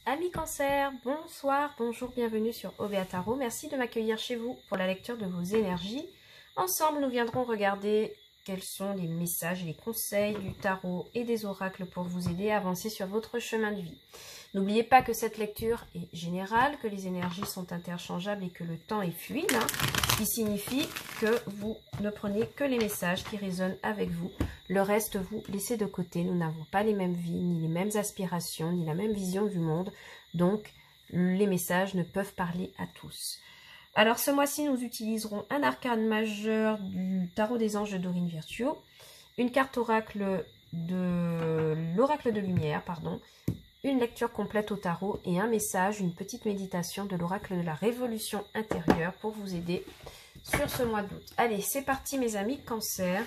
Amis Cancer, bonsoir, bonjour, bienvenue sur OVA Tarot. Merci de m'accueillir chez vous pour la lecture de vos énergies. Ensemble, nous viendrons regarder quels sont les messages et les conseils du tarot et des oracles pour vous aider à avancer sur votre chemin de vie. N'oubliez pas que cette lecture est générale, que les énergies sont interchangeables et que le temps est fluide, ce qui signifie que vous ne prenez que les messages qui résonnent avec vous. Le reste, vous laissez de côté. Nous n'avons pas les mêmes vies, ni les mêmes aspirations, ni la même vision du monde. Donc, les messages ne peuvent parler à tous. Alors, ce mois-ci, nous utiliserons un arcane majeur du tarot des anges de Dorine Virtue, une carte oracle de l'oracle de lumière, une lecture complète au tarot et un message, une petite méditation de l'oracle de la révolution intérieure pour vous aider sur ce mois d'août. Allez, c'est parti mes amis Cancer.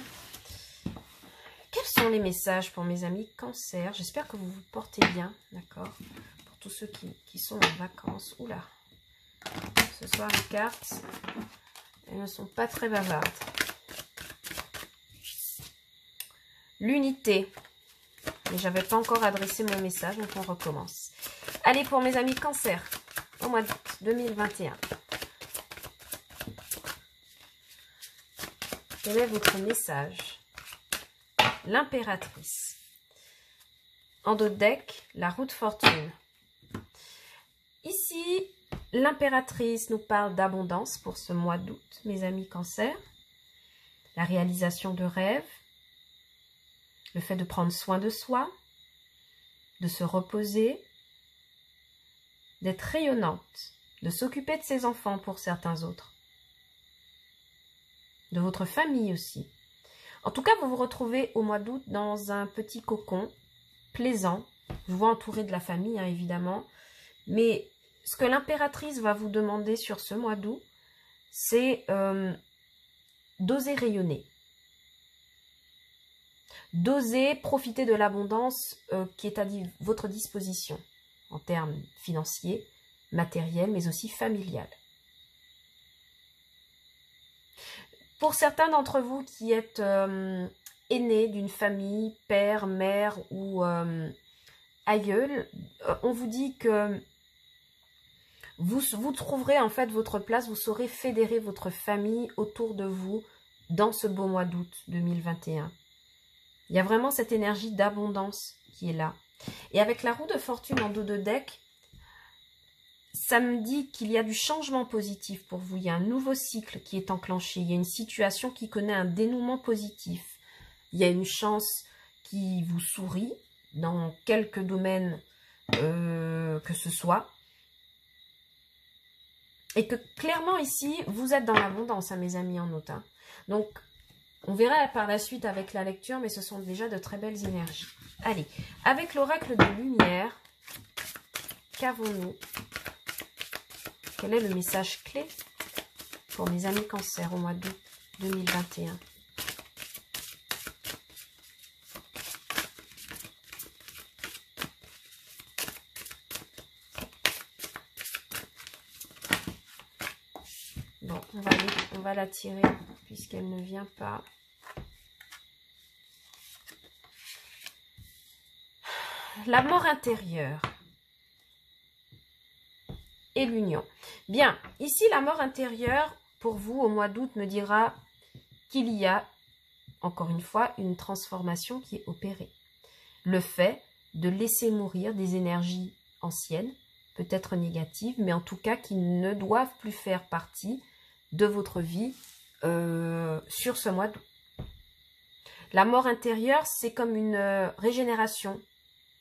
Quels sont les messages pour mes amis Cancer? J'espère que vous vous portez bien, d'accord? Pour tous ceux qui sont en vacances. Oula, ce soir les cartes, elles ne sont pas très bavardes. L'unité. Mais j'avais pas encore adressé mon message, donc on recommence. Allez, pour mes amis Cancer, au mois d'août 2021. Quel est votre message? L'impératrice. En dos de deck, la roue de fortune. Ici, l'impératrice nous parle d'abondance pour ce mois d'août, mes amis Cancer. La réalisation de rêves. Le fait de prendre soin de soi, de se reposer, d'être rayonnante, de s'occuper de ses enfants pour certains autres, de votre famille aussi. En tout cas, vous vous retrouvez au mois d'août dans un petit cocon plaisant. Je vous vois entouré de la famille, évidemment. Mais ce que l'impératrice va vous demander sur ce mois d'août, c'est d'oser rayonner. D'oser profiter de l'abondance qui est à votre disposition en termes financiers, matériels, mais aussi familial. Pour certains d'entre vous qui êtes aînés d'une famille, père, mère ou aïeul, on vous dit que vous trouverez en fait votre place, vous saurez fédérer votre famille autour de vous dans ce beau mois d'août 2021. Il y a vraiment cette énergie d'abondance qui est là. Et avec la roue de fortune en dos de deck, ça me dit qu'il y a du changement positif pour vous. Il y a un nouveau cycle qui est enclenché. Il y a une situation qui connaît un dénouement positif. Il y a une chance qui vous sourit dans quelques domaines que ce soit. Et que clairement ici, vous êtes dans l'abondance, mes amis en août. Donc, on verra par la suite avec la lecture, mais ce sont déjà de très belles énergies. Allez, avec l'oracle de lumière, qu'avons-nous? Quel est le message clé pour mes amis Cancer au mois d'août 2021? Bon, on va la tirer puisqu'elle ne vient pas. La mort intérieure et l'union. Bien, ici la mort intérieure pour vous au mois d'août me dira qu'il y a, encore une fois, une transformation qui est opérée. Le fait de laisser mourir des énergies anciennes, peut-être négatives, mais en tout cas qui ne doivent plus faire partie de votre vie sur ce mois d'août. La mort intérieure, c'est comme une régénération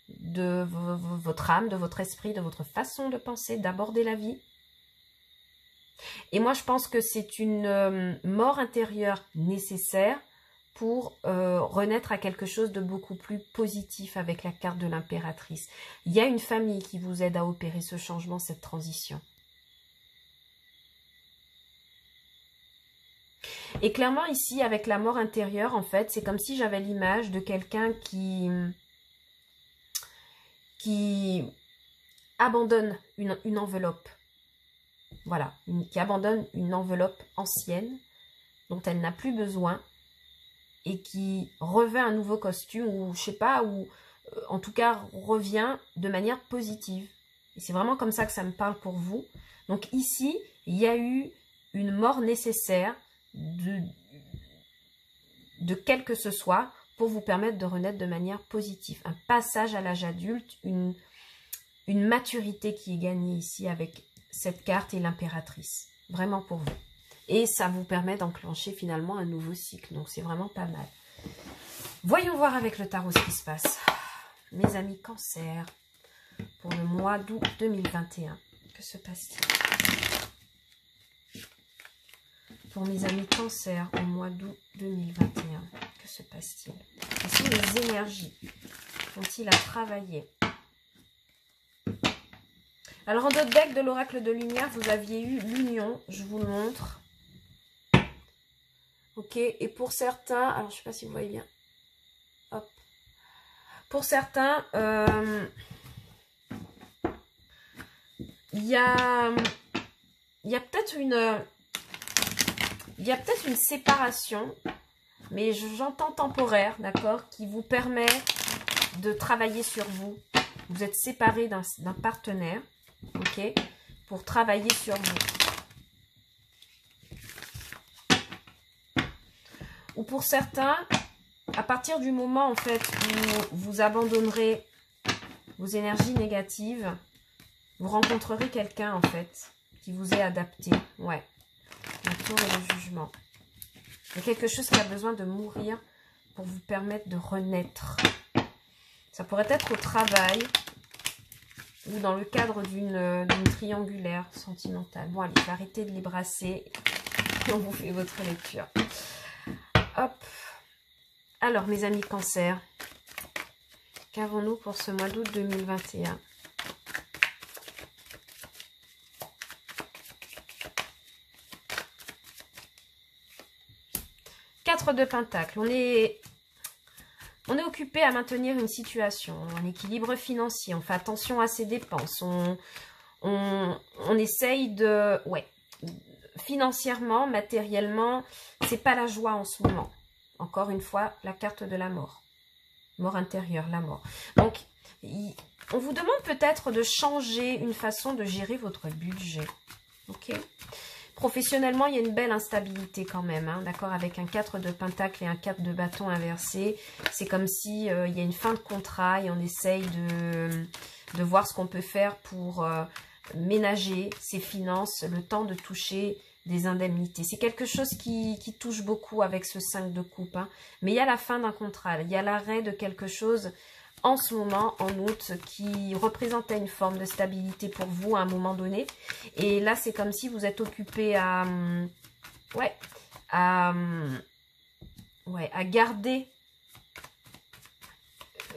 de votre âme, de votre esprit, de votre façon de penser, d'aborder la vie. Et moi, je pense que c'est une mort intérieure nécessaire pour renaître à quelque chose de beaucoup plus positif avec la carte de l'impératrice. Il y a une famille qui vous aide à opérer ce changement, cette transition. Et clairement ici, avec la mort intérieure, en fait, c'est comme si j'avais l'image de quelqu'un qui abandonne une enveloppe. Voilà, qui abandonne une enveloppe ancienne dont elle n'a plus besoin et qui revêt un nouveau costume ou je sais pas, ou en tout cas revient de manière positive. Et c'est vraiment comme ça que ça me parle pour vous. Donc ici, il y a eu une mort nécessaire de quel que ce soit pour vous permettre de renaître de manière positive. Un passage à l'âge adulte, une maturité qui est gagnée ici avec cette carte et l'impératrice. Vraiment pour vous. Et ça vous permet d'enclencher finalement un nouveau cycle. Donc c'est vraiment pas mal. Voyons voir avec le tarot ce qui se passe. Mes amis Cancer, pour le mois d'août 2021. Que se passe-t-il? Pour mes amis Cancer, au mois d'août 2021. Que se passe-t-il? Quelles sont les énergies? Font-ils à travailler? Alors en d'autres decks de l'oracle de lumière, vous aviez eu l'union. Je vous le montre. Ok, et pour certains, alors je ne sais pas si vous voyez bien. Hop. Pour certains, il y a peut-être une séparation, mais j'entends temporaire, d'accord, qui vous permet de travailler sur vous. Vous êtes séparés d'un partenaire, ok, pour travailler sur vous. Ou pour certains, à partir du moment en fait où vous abandonnerez vos énergies négatives, vous rencontrerez quelqu'un en fait qui vous est adapté. Ouais. La tour et le jugement. Il y a quelque chose qui a besoin de mourir pour vous permettre de renaître. Ça pourrait être au travail ou dans le cadre d'une triangulaire sentimentale. Bon, allez, arrêtez de les brasser et on vous fait votre lecture. Hop. Alors, mes amis Cancer, qu'avons-nous pour ce mois d'août 2021? Quatre de Pentacles. On est occupé à maintenir une situation, un équilibre financier. On fait attention à ses dépenses. On essaye de... Ouais. Financièrement, matériellement, c'est pas la joie en ce moment. Encore une fois, la carte de la mort. Mort intérieure, la mort. Donc, on vous demande peut-être de changer une façon de gérer votre budget. Ok ? Professionnellement, il y a une belle instabilité quand même, hein, d'accord, avec un 4 de pentacle et un 4 de bâton inversé. C'est comme si il y a une fin de contrat et on essaye de voir ce qu'on peut faire pour ménager ses finances, le temps de toucher des indemnités. C'est quelque chose qui touche beaucoup avec ce 5 de coupe, hein. Mais il y a la fin d'un contrat, il y a l'arrêt de quelque chose en ce moment, en août, qui représentait une forme de stabilité pour vous à un moment donné. Et là, c'est comme si vous êtes occupé à garder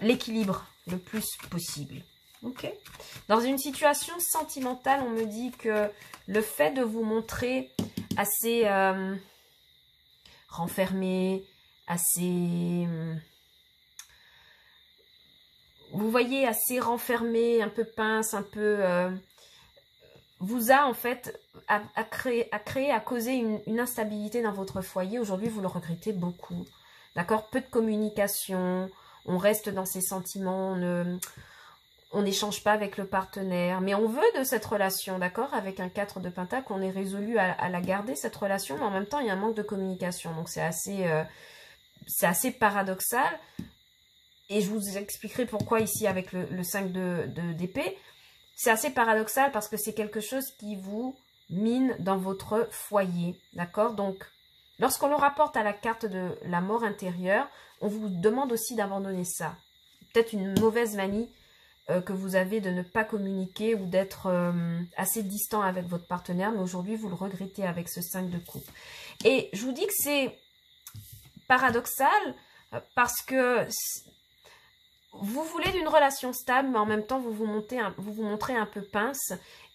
l'équilibre le plus possible. Ok. Dans une situation sentimentale, on me dit que le fait de vous montrer assez renfermé, assez... vous voyez, assez renfermé, un peu pince, un peu... vous a en fait à causer une instabilité dans votre foyer. Aujourd'hui, vous le regrettez beaucoup. D'accord? Peu de communication, on reste dans ses sentiments, on n'échange pas avec le partenaire. Mais on veut de cette relation, d'accord? Avec un 4 de pentacle, on est résolu à la garder, cette relation, mais en même temps, il y a un manque de communication. Donc, c'est assez paradoxal. Et je vous expliquerai pourquoi ici avec le 5 d'épée. C'est assez paradoxal parce que c'est quelque chose qui vous mine dans votre foyer. D'accord? Donc, lorsqu'on le rapporte à la carte de la mort intérieure, on vous demande aussi d'abandonner ça. Peut-être une mauvaise manie que vous avez de ne pas communiquer ou d'être assez distant avec votre partenaire. Mais aujourd'hui, vous le regrettez avec ce 5 de coupe. Et je vous dis que c'est paradoxal parce que... vous voulez d'une relation stable, mais en même temps, vous vous montrez un peu pince.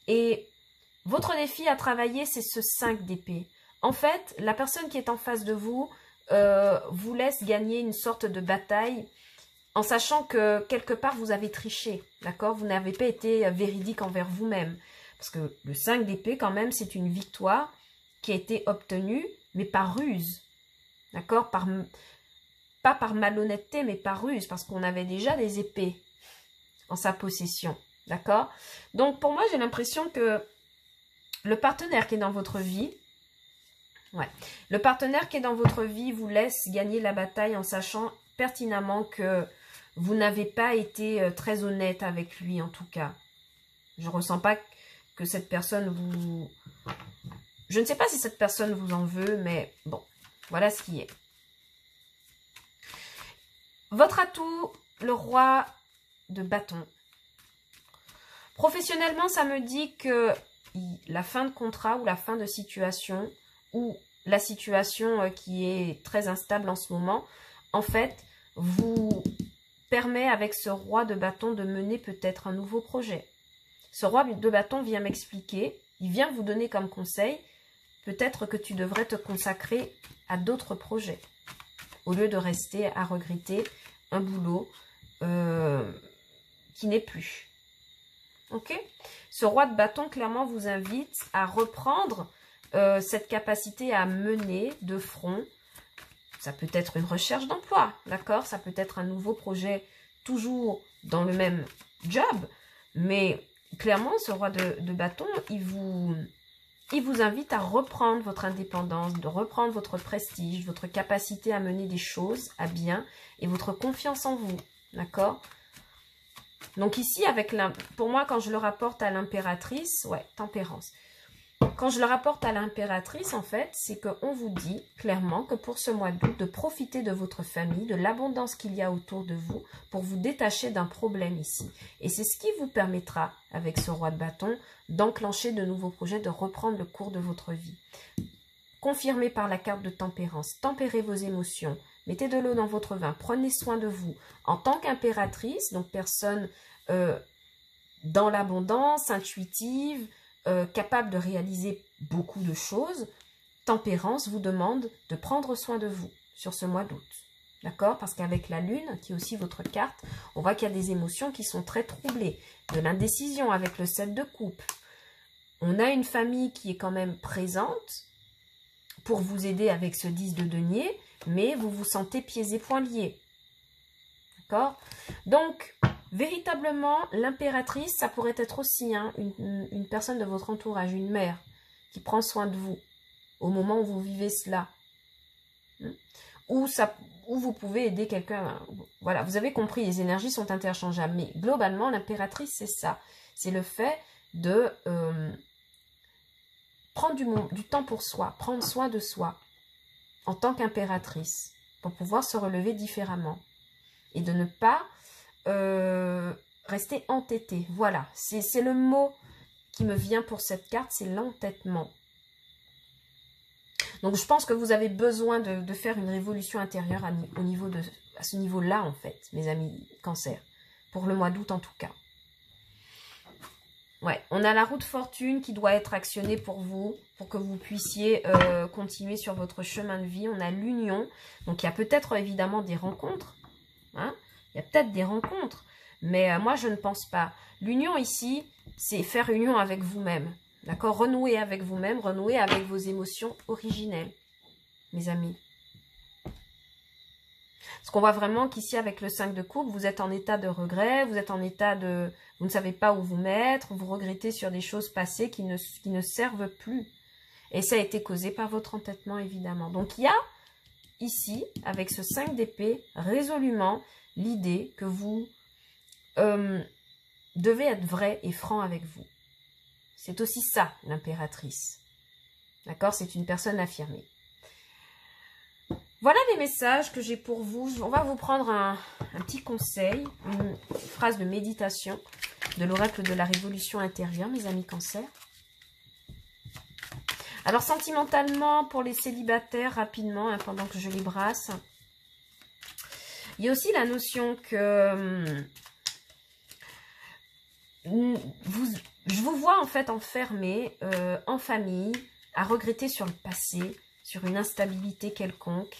Et votre défi à travailler, c'est ce 5 d'épée. En fait, la personne qui est en face de vous vous laisse gagner une sorte de bataille en sachant que quelque part, vous avez triché. D'accord? Vous n'avez pas été véridique envers vous-même. Parce que le 5 d'épée, quand même, c'est une victoire qui a été obtenue, mais par ruse. D'accord? Pas par malhonnêteté, mais par ruse, parce qu'on avait déjà des épées en sa possession. D'accord? Donc, pour moi, j'ai l'impression que le partenaire qui est dans votre vie, ouais, le partenaire qui est dans votre vie vous laisse gagner la bataille en sachant pertinemment que vous n'avez pas été très honnête avec lui, en tout cas. Je ne ressens pas que cette personne vous... Je ne sais pas si cette personne vous en veut, mais bon, voilà ce qui est. Votre atout, le roi de bâton. Professionnellement, ça me dit que la fin de contrat ou la fin de situation ou la situation qui est très instable en ce moment, en fait, vous permet avec ce roi de bâton de mener peut-être un nouveau projet. Ce roi de bâton vient m'expliquer, il vient vous donner comme conseil, peut-être que tu devrais te consacrer à d'autres projets, au lieu de rester à regretter un boulot qui n'est plus. Ok? Ce roi de bâton, clairement, vous invite à reprendre cette capacité à mener de front. Ça peut être une recherche d'emploi, d'accord? Ça peut être un nouveau projet, toujours dans le même job, mais clairement, ce roi de bâton, il vous invite à reprendre votre indépendance, de reprendre votre prestige, votre capacité à mener des choses à bien et votre confiance en vous, d'accord? Donc ici, pour moi, quand je le rapporte à l'impératrice, ouais, tempérance. Quand je le rapporte à l'impératrice, en fait, c'est qu'on vous dit clairement que pour ce mois d'août, de profiter de votre famille, de l'abondance qu'il y a autour de vous, pour vous détacher d'un problème ici. Et c'est ce qui vous permettra, avec ce roi de bâton, d'enclencher de nouveaux projets, de reprendre le cours de votre vie. Confirmé par la carte de tempérance, tempérez vos émotions, mettez de l'eau dans votre vin, prenez soin de vous. En tant qu'impératrice, donc personne dans l'abondance, intuitive, capable de réaliser beaucoup de choses, tempérance vous demande de prendre soin de vous sur ce mois d'août. D'accord? Parce qu'avec la lune, qui est aussi votre carte, on voit qu'il y a des émotions qui sont très troublées. De l'indécision avec le 7 de coupe. On a une famille qui est quand même présente pour vous aider avec ce 10 de denier, mais vous vous sentez pieds et poings liés. D'accord? Donc, véritablement, l'impératrice, ça pourrait être aussi une personne de votre entourage, une mère, qui prend soin de vous au moment où vous vivez cela. Ou vous pouvez aider quelqu'un. Voilà, vous avez compris, les énergies sont interchangeables. Mais globalement, l'impératrice, c'est ça. C'est le fait de prendre du temps pour soi, prendre soin de soi en tant qu'impératrice, pour pouvoir se relever différemment. Et de ne pas rester entêté. Voilà, c'est le mot qui me vient pour cette carte, c'est l'entêtement. Donc je pense que vous avez besoin de faire une révolution intérieure à ce niveau-là, en fait, mes amis Cancer. Pour le mois d'août, en tout cas. Ouais, on a la roue de fortune qui doit être actionnée pour vous, pour que vous puissiez continuer sur votre chemin de vie. On a l'union, donc il y a peut-être évidemment des rencontres. Hein, il y a peut-être des rencontres, mais moi je ne pense pas. L'union ici, c'est faire union avec vous-même. D'accord? Renouer avec vous-même, renouer avec vos émotions originelles, mes amis. Parce qu'on voit vraiment qu'ici, avec le 5 de coupe, vous êtes en état de regret, vous êtes en état de... Vous ne savez pas où vous mettre, vous regrettez sur des choses passées qui ne servent plus. Et ça a été causé par votre entêtement, évidemment. Donc, il y a ici, avec ce 5 d'épée, résolument l'idée que vous devez être vrai et franc avec vous. C'est aussi ça, l'impératrice. D'accord? C'est une personne affirmée. Voilà les messages que j'ai pour vous. On va vous prendre un petit conseil, une phrase de méditation de l'oracle de la révolution intérieure, mes amis Cancer. Alors, sentimentalement, pour les célibataires, rapidement, hein, pendant que je les brasse, il y a aussi la notion que je vous vois en fait enfermé en famille, à regretter sur le passé, sur une instabilité quelconque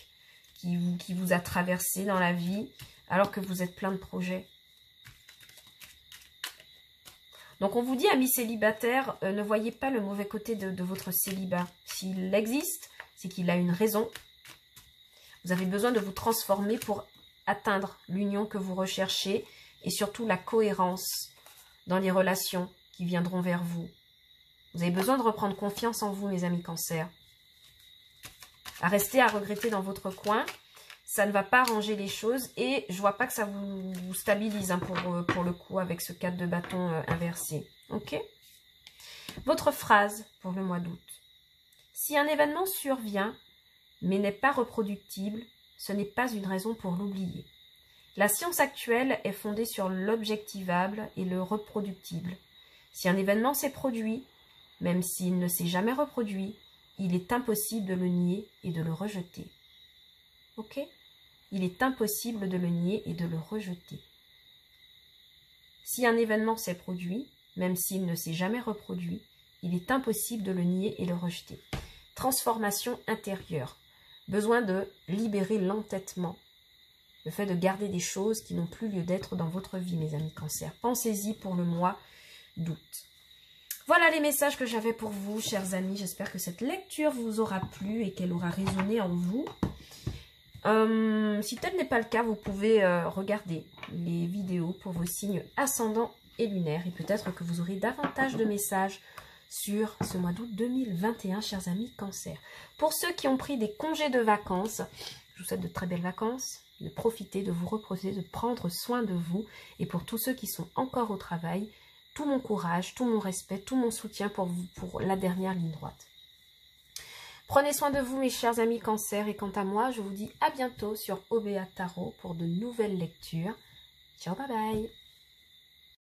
qui vous a traversé dans la vie, alors que vous êtes plein de projets. Donc on vous dit, amis célibataires, ne voyez pas le mauvais côté de votre célibat. S'il existe, c'est qu'il a une raison. Vous avez besoin de vous transformer pour atteindre l'union que vous recherchez et surtout la cohérence dans les relations qui viendront vers vous. Vous avez besoin de reprendre confiance en vous, mes amis Cancer. À rester à regretter dans votre coin, ça ne va pas arranger les choses et je vois pas que ça vous stabilise hein, pour le coup avec ce 4 de bâton inversé. Ok? Votre phrase pour le mois d'août. Si un événement survient mais n'est pas reproductible, ce n'est pas une raison pour l'oublier. La science actuelle est fondée sur l'objectivable et le reproductible. Si un événement s'est produit, même s'il ne s'est jamais reproduit, il est impossible de le nier et de le rejeter. Ok? Il est impossible de le nier et de le rejeter. Si un événement s'est produit, même s'il ne s'est jamais reproduit, il est impossible de le nier et le rejeter. Transformation intérieure. Besoin de libérer l'entêtement. Le fait de garder des choses qui n'ont plus lieu d'être dans votre vie, mes amis Cancer. Pensez-y pour le mois d'août. Voilà les messages que j'avais pour vous, chers amis. J'espère que cette lecture vous aura plu et qu'elle aura résonné en vous. Si tel n'est pas le cas, vous pouvez regarder les vidéos pour vos signes ascendants et lunaires. Et peut-être que vous aurez davantage de messages sur ce mois d'août 2021, chers amis Cancer. Pour ceux qui ont pris des congés de vacances, je vous souhaite de très belles vacances, de profiter, de vous reposer, de prendre soin de vous. Et pour tous ceux qui sont encore au travail, tout mon courage, tout mon respect, tout mon soutien pour vous, pour la dernière ligne droite. Prenez soin de vous, mes chers amis Cancer. Et quant à moi, je vous dis à bientôt sur OBA Tarot pour de nouvelles lectures. Ciao, bye bye.